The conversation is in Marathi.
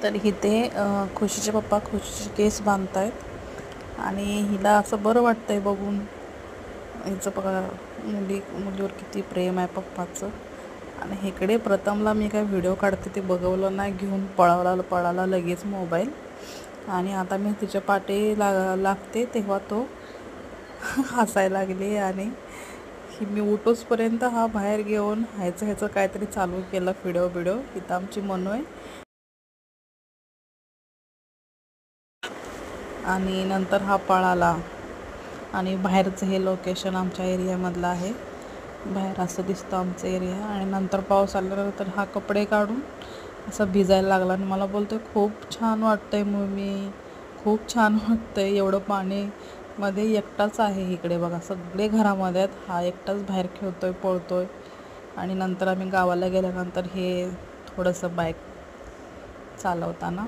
तर इथे खुशीचे पप्पा खुशीचे केस बांधतायत आणि हिला असं बरं वाटतंय बघून. हिचं बघा मुलीवर किती प्रेम आहे पप्पाचं. आणि इकडे प्रथमला मी काय व्हिडिओ काढते ते बघवलं नाही, घेऊन पळाला लगेच मोबाईल. आणि आता मी तिच्या पाठी लागते तेव्हा तो हसायला लागले. आणि मी उठोसपर्यंत हा बाहेर घेऊन ह्याचं काहीतरी चालू केलं व्हिडिओ. इथं आमची मनू आहे. आणि नंतर हा पळाला. आणि बाहेरचं हे लोकेशन आमच्या एरियामधलं आहे. बाहेर असं दिसतं आमचं एरिया. आणि नंतर पाऊस आल्यानंतर हा कपडे काढून असं भिजायला लागला आणि मला बोलतो खूप छान वाटतंय मम्मी, खूप छान वाटतंय. एवढं पाणीमध्ये एकटाच आहे इकडे बघा, सगळे घरामध्ये आहेत, हा एकटाच बाहेर खेळतोय पळतोय. आणि नंतर आम्ही गावाला गेल्यानंतर हे थोडंसं बाईक चालवताना